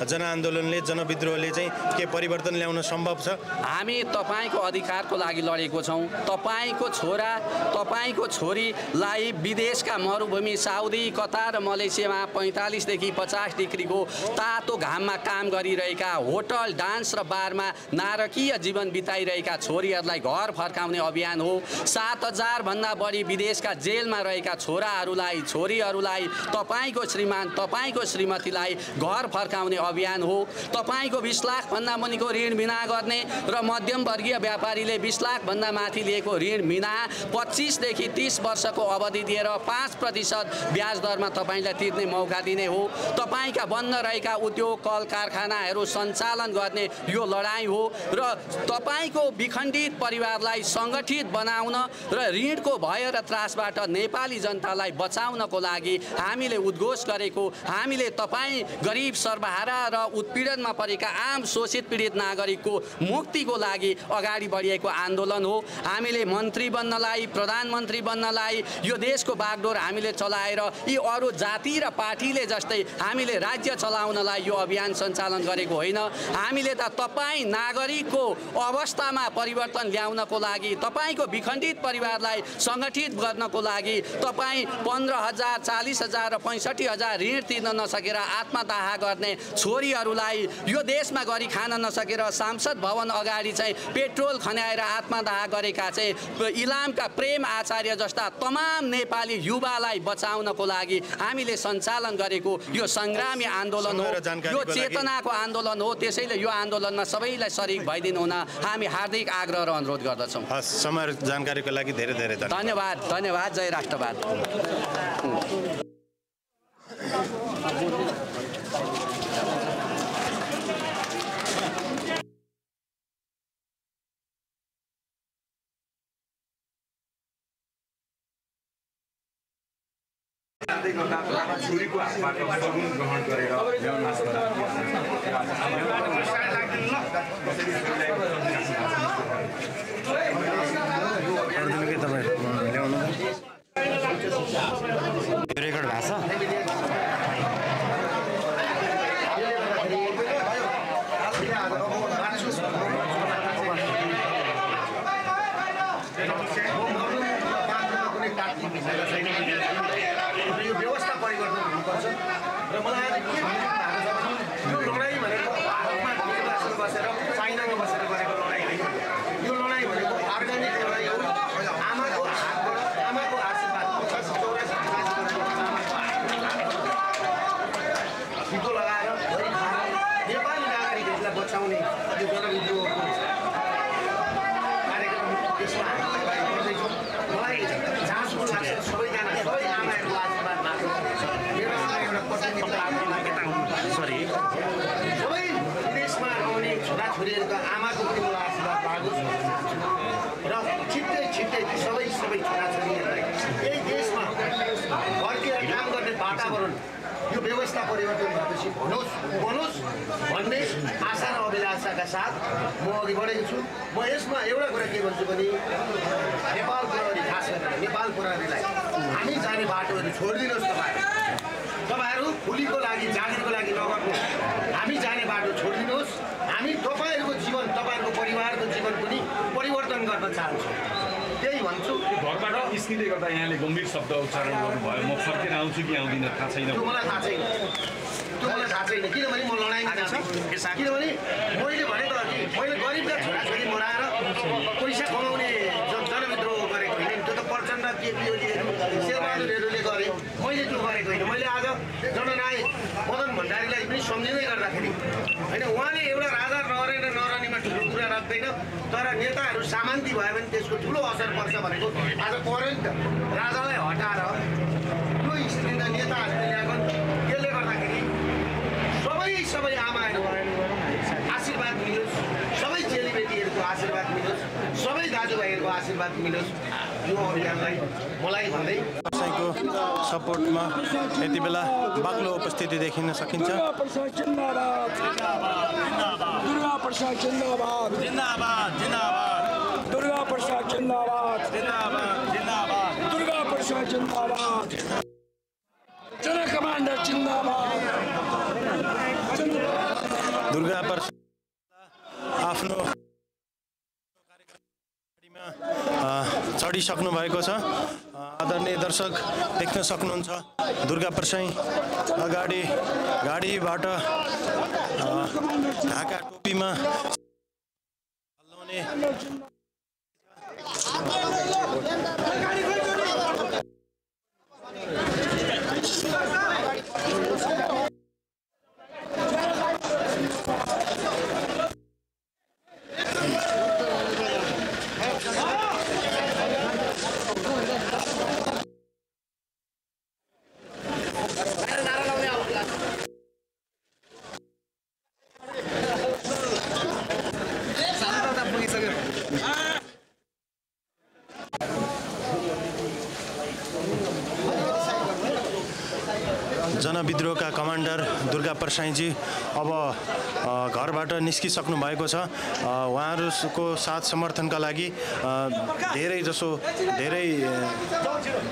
जनआन्दोलनले, जनविद्रोहले चाहिँ के परिवर्तन ल्याउन सम्भव छ? हामी तपाईँको अधिकारको लागि लडेको छौँ। तपाईँको छोरा, तपाईँको छोरीलाई विदेशका मरुभूमि साउदी, कतार र मलेसियामा 45 देखि 50 डिग्रीको तातो घाममा काम गरिरहेका, होटल, डान्स र बारमा नारकीय जीवन बिताइरहेका छोरीहरूलाई घर फर्काउने अभियान हो। 7000 भन्दा बढी विदेशका जेलमा रहेका छोराहरूलाई, छोरीहरूलाई, तपाईँको श्रीमान, तपाईँको श्रीमतीलाई घर फर्काउने अभियान हो। तपाईँको 20 लाख भन्दा मुनिको ऋण बिना गर्ने र मध्यम वर्गीय व्यापारीले 20 लाख भन्दा माथि लिएको ऋण बिना 25 देखि 30 वर्षको अवधि दिएर 5% ब्याज दरमा तपाईँलाई तिर्ने मौका दिने हो। तपाईँका बन्द रहेका उद्योग, कल कारखानाहरू सञ्चालन गर्ने यो लडाईँ हो र तपाईँको विखण्डित परिवारलाई सङ्गठित बनाउन र ऋणको भय र त्रासबाट नेपाली जनतालाई बचाउनको लागि हामीले उद्घोष गरेको, हामीले तपाईँ गरिब, सर्वहारा र उत्पीडनमा परेका आम शोषित पीडित नागरिकको मुक्तिको लागि अगाडि बढिएको आन्दोलन हो। हामीले मन्त्री बन्नलाई, प्रधानमन्त्री बन्नलाई, यो देशको बागडोर हामीले चलाएर यी अरू जाति र पार्टीले जस्तै हामीले राज्य चलाउनलाई यो अभियान सञ्चालन गरेको होइन। हामीले त तपाईँ नागरिकको अवस्थामा परिवर्तन ल्याउनको लागि, तपाईँको विखण्डित परिवारलाई सङ्गठित गर्नको लागि, तपाईँ 15,000, 40,000 र 65,000 ऋण तिर्न नसकेर आत्मदाह गर्ने छोरीहरूलाई, यो देशमा गरी खान नसकेर सांसद भवन अगाडि चाहिँ पेट्रोल खन्याएर आत्मदाह गरेका चाहिँ इलामका प्रेम आचार्य जस्ता तमाम नेपाली युवालाई बचाउनको लागि हामीले सञ्चालन गरेको यो सङ्ग्रामी आन्दोलन हो, यो चेतनाको आन्दोलन हो। त्यसैले यो आन्दोलनमा सबैलाई सरिक भइदिनु हुन हामी हार्दिक आग्रह र अनुरोध गर्दछौँ। समय जानकारीको लागि धेरै धेरै धन्यवाद। धन्यवाद। जय राष्ट्रवाद। छोरीको हातबाट सगुन ग्रहण गरेर रेकर्ड भएको छ। यो व्यवस्था परिवर्तन हुनुपर्छ र मलाई आज के भन्नु यो लडाइँ भनेको भारतमा बसेर चाइनामा बसेर गरेको लडाइँ होइन। यो लडाइँ भनेको अर्ग्यानिक लडाइँ हो। आमाको हातबाट, आमाको आशीर्वाद 84 टिको लगाएर नेपाली नागरिकहरूलाई बचाउने यो जनविद्रोहको कार्यक्रम त्यसमा हामी अगाडि बढ्दैछौँ। मलाई जाँचको लाग्छ सबैजना, सबै आमाहरूको आशीर्वाद लाग्छ। मेरो आमा एउटा सबै विदेशमा रहने छोराछोरीहरूका आमाको पनि मलाई आशीर्वाद लागोस् र छिट्टै छिट्टै सबै छोराछोरीहरूलाई यही देशमा फर्केर काम गर्ने वातावरण, यो व्यवस्था परिवर्तन भएपछि बनोस् भन्ने आशा र अभिलाषाका साथ म अघि बढेको छु। म यसमा एउटा कुरा के भन्छु भने नेपाल प्रहरी, खास गरेर नेपाल प्रहरीलाई हामी जाने बाटोहरू छोडिदिनुहोस्। तपाईँ तपाईँहरू फुलीको लागि जागिरको लागि नगर्नु हामी जाने बाटो छोडिदिनुहोस् हामी तपाईँहरूको जीवन तपाईँहरूको परिवारको जीवन पनि परिवर्तन गर्न चाहन्छौँ त्यही भन्छु घरबाट निस्किँदै गर्दा यहाँले गम्भीर शब्द उच्चारण गर्नुभयो म फर्केर आउँछु कि आउँदिनँ थाहा छैन त्यो मलाई थाहा छैन किनभने म लडाइँमा जान्छु किनभने मैले भनेको अघि मैले गरिबका छोराछोरी मराएर पैसा कमाउने जनविद्रोह गरेको होइन त्यो त प्रचण्ड केपी ओलीहरू शेरबहादुरहरूले गरे मैले त्यो गरेको होइन मैले आज जननायक मदन भण्डारीलाई पनि सम्झिँदै गर्दाखेरि होइन उहाँले एउटा राजा नरेर नरहनेमा ठुलो कुरा राख्दैन तर नेताहरू सामान्ती भयो भने त्यसको ठुलो असर पर्छ भनेको आज पऱ्यो नि त राजालाई हटाएर त्यो स्थितिमा नेताहरूले ल्याएको त्यसले गर्दाखेरि सबै आमाहरू आशीर्वाद मिलोस् सबै चेलीबेटीहरूको आशीर्वाद मिलोस् सबै दाजुभाइहरूको आशीर्वाद मिलोस् यो अभियानलाई मलाई भन्दै कसैको सपोर्टमा यति बेला बाक्लो उपस्थिति देखिन सकिन्छ दुर्गा प्रसाद जिन्दाबाद दुर्गा प्रसाद जिन्दाबाद दुर्गा प्रसाद जिन्दाबाद दुर्गा प्रसाद जिन्दाबाद जन कमान्डर जिन्दाबाद दुर्गा प्रसाद आफ्नो चढिसक्नु भएको छ आदरणीय दर्शक देख्न सक्नुहुन्छ दुर्गा प्रसाई अगाडि गाडीबाट ढाका टोपीमा हल्लाउने जनविद्रोहका कमान्डर दुर्गा प्रसाईजी अब घरबाट निस्किसक्नु भएको छ उहाँहरूको साथ समर्थनका लागि धेरै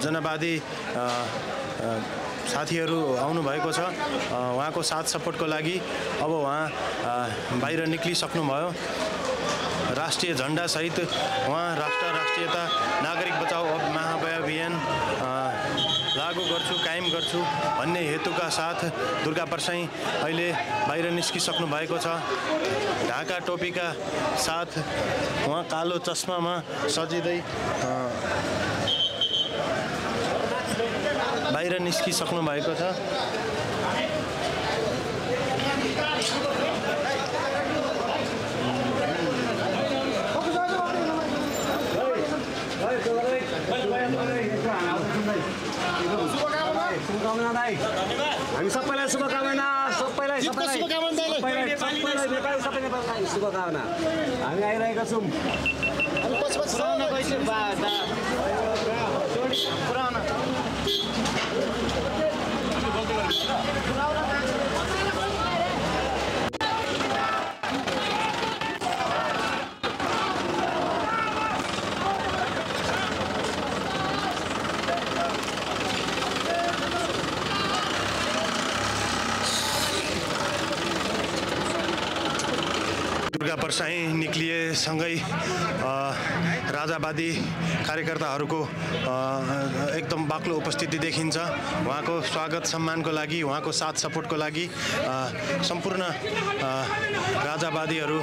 जनवादी साथीहरू आउनुभएको छ उहाँको साथ सपोर्टको लागि अब उहाँ बाहिर निक्लिसक्नुभयो राष्ट्रिय झन्डासहित उहाँ राष्ट्रियता नागरिक बचाऊ महाअभियान लागू गर्छु कायम गर्छु भन्ने हेतुका साथ दुर्गा प्रसाई अहिले बाहिर निस्किसक्नु भएको छ ढाका टोपीका साथ उहाँ कालो चस्मामा सजिँदै बाहिर निस्किसक्नु भएको छ हामी सबैलाई शुभकामना सबैलाई शुभकामना हामी आइरहेका छौँ दुर्गा प्रसाई निक्लिएसँगै राजावादी कार्यकर्ताहरूको एकदम बाक्लो उपस्थिति देखिन्छ उहाँको स्वागत सम्मानको लागि उहाँको साथ सपोर्टको लागि सम्पूर्ण राजावादीहरू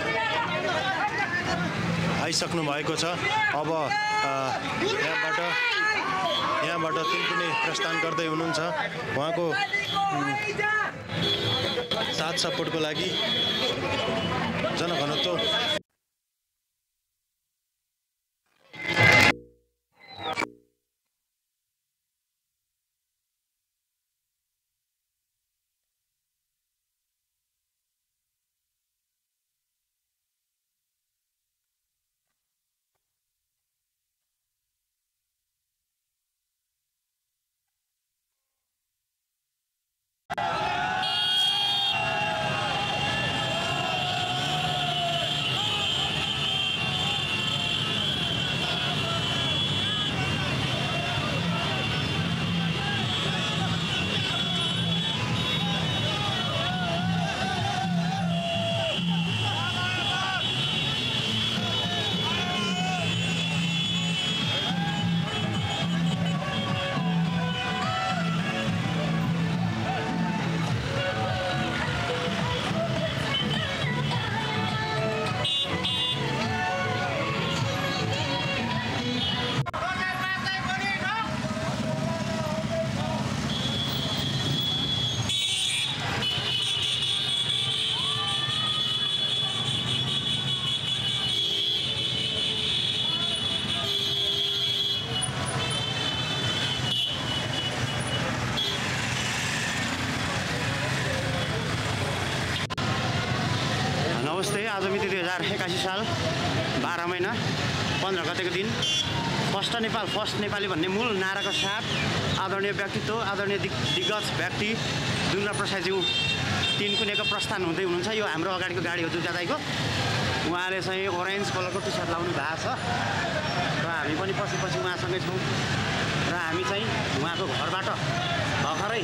आइसक्नु भएको छ अब यहाँबाट तिनकुने प्रस्थान गर्दै हुनुहुन्छ उहाँको साथ सपोर्टको लागि जनघनत्व आज मिति 2081 साल 12 महिना 15 गतेको दिन फर्स्ट नेपाल फर्स्ट नेपाली भन्ने मूल नाराको साथ आदरणीय व्यक्तित्व आदरणीय दिग्गज व्यक्ति दुर्गा प्रसादज्यू तिनकुनेको प्रस्थान हुँदै हुनुहुन्छ। यो हाम्रो अगाडिको गाडी हो दुर्गा दाइको। उहाँले चाहिँ ओरेन्ज कलरको टी सर्ट लाउनु भएको छ र हामी पनि पछि उहाँसँगै छौँ र हामी चाहिँ उहाँको घरबाट भर्खरै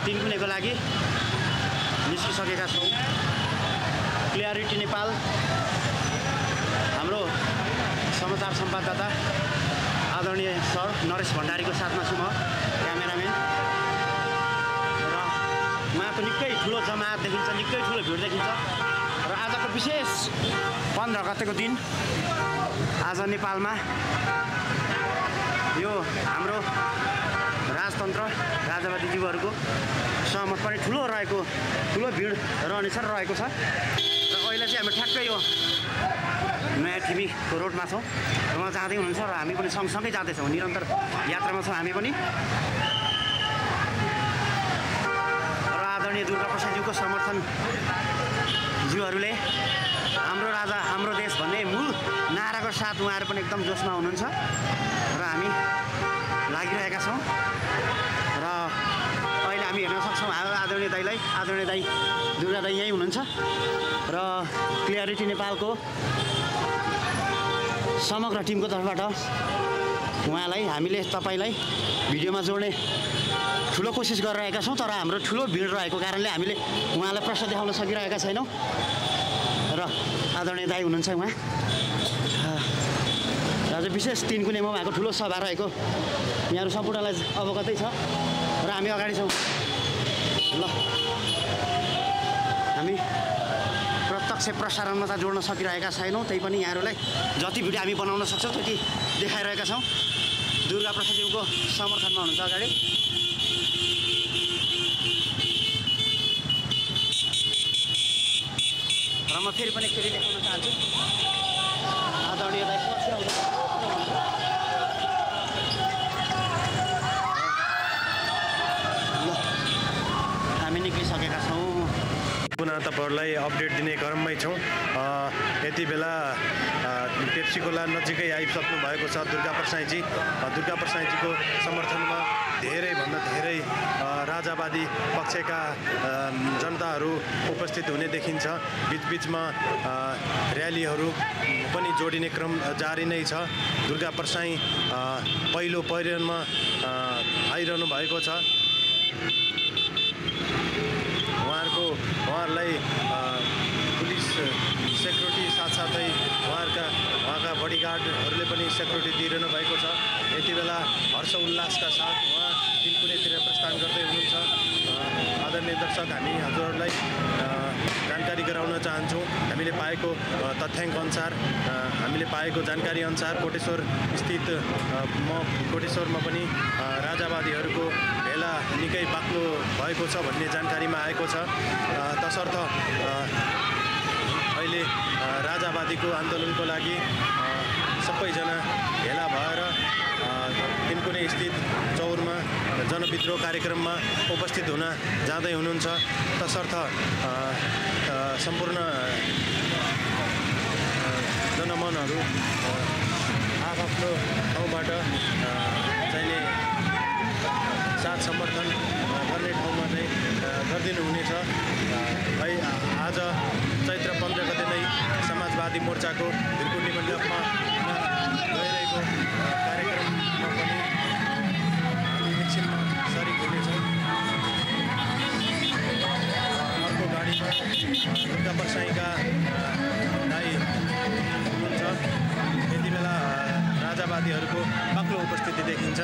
तिनकुनेको लागि निस्किसकेका छौँ। क्लियरिटी नेपाल हाम्रो समाचार सम्वाददाता आदरणीय सर नरेश भण्डारीको साथमा छु म, क्यामेराम्यान। र उहाँको निकै ठुलो जमात देखिन्छ, निकै ठुलो भिड देखिन्छ। र आजको विशेष 15 गतेको दिन आज नेपालमा यो हाम्रो राजतन्त्र राजावादी जीवहरूको सहमत पनि ठुलो भिड रहनेछ र रहेको छ। र अहिले चाहिँ हामी ठ्याक्कै यो नयाँ ठिमीको रोडमा छौँ र उहाँ जाँदै हुनुहुन्छ र हामी पनि सँगसँगै जाँदैछौँ, निरन्तर यात्रामा छौँ हामी पनि। र आदरणीय दुर्गा प्रसादज्यूको समर्थन ज्यूहरूले हाम्रो राजा हाम्रो देश भन्ने मूल नाराको साथ उहाँहरू पनि एकदम जोसमा हुनुहुन्छ र हामी लागिरहेका छौँ। र अहिले हामी हेर्न सक्छौँ आदरणीय दाइलाई, आदरणीय दाइ दुर्गा दाइ यहीँ हुनुहुन्छ र क्लियरिटी नेपालको समग्र टिमको तर्फबाट उहाँलाई हामीले तपाईँलाई भिडियोमा जोड्ने ठुलो कोसिस गरिरहेका छौँ। तर हाम्रो ठुलो भिड रहेको कारणले हामीले उहाँलाई प्रश्न देखाउन सकिरहेका छैनौँ। र आदरणीय दाइ हुनुहुन्छ उहाँ। आज विशेष तिनकुनेमा उहाँको ठुलो सभा रहेको यहाँहरू सम्पूर्णलाई अवगतै छ र हामी अगाडि छौँ। ल हामी प्रत्यक्ष प्रसारणमा त जोड्न सकिरहेका छैनौँ, त्यही पनि यहाँहरूलाई जति भिडियो हामी बनाउन सक्छौँ त्यति देखाइरहेका छौँ। दुर्गा प्रसादज्यूको समर्थनमा हुनुहुन्छ अगाडि। र म फेरि पनि देखाउन चाहन्छु आदरणीय दाइ हामी निक्लिसकेका छौँ। पुनः तपाईँहरूलाई अपडेट दिने क्रममै छौँ। यति बेला पेप्सी खोला नजिकै आइसक्नु भएको छ दुर्गा प्रसाईजी। दुर्गा प्रसाईजीको समर्थनमा धेरैभन्दा धेरै राजावादी पक्षका जनताहरू उपस्थित हुने देखिन्छ। बिचबिचमा र्यालीहरू पनि जोडिने क्रम जारी नै छ। दुर्गा प्रसाई पहिलो पहिरनमा आइरहनु भएको छ। उहाँहरूलाई पुलिस सेक्युरिटी साथसाथै उहाँका बडीगार्डहरूले पनि सेक्युरिटी दिइरहनु भएको छ। यति बेला हर्ष उल्लासका साथ उहाँ तिनकुनेतिर प्रस्थान गर्दै हुनुहुन्छ। आदरणीय दर्शक, हामी हजुरहरूलाई जानकारी गराउन चाहन्छौँ। हामीले पाएको तथ्याङ्क अनुसार, हामीले पाएको जानकारी अनुसार कोटेश्वर स्थित कोटेश्वरमा पनि राजावादीहरूको भेला निकै बाक्लो भएको छ भन्ने जानकारीमा आएको छ। तसर्थ अहिले राजावादीको आन्दोलनको लागि सबैजना भेला भएर तिनकुने स्थित चौरमा जनविद्रोह कार्यक्रममा उपस्थित हुन जाँदै हुनुहुन्छ। तसर्थ सम्पूर्ण जनमनहरू आफ्नो ठाउँबाट चाहिने साथ समर्थन गर्ने ठाउँमा चाहिँ गरिदिनु हुनेछ। आज चैत्र 15 गते नै समाजवादी मोर्चाको भिरकुण्डी मण्डपमा गइरहेको कार्यक्रममा पनि हामी एकछिनमा सरिक हुनेछौँ। अर्को गाडीमा दुर्गा प्रसाईका दाइ हुनुहुन्छ। यति बेला राजावादीहरूको बाक्लो उपस्थिति देखिन्छ।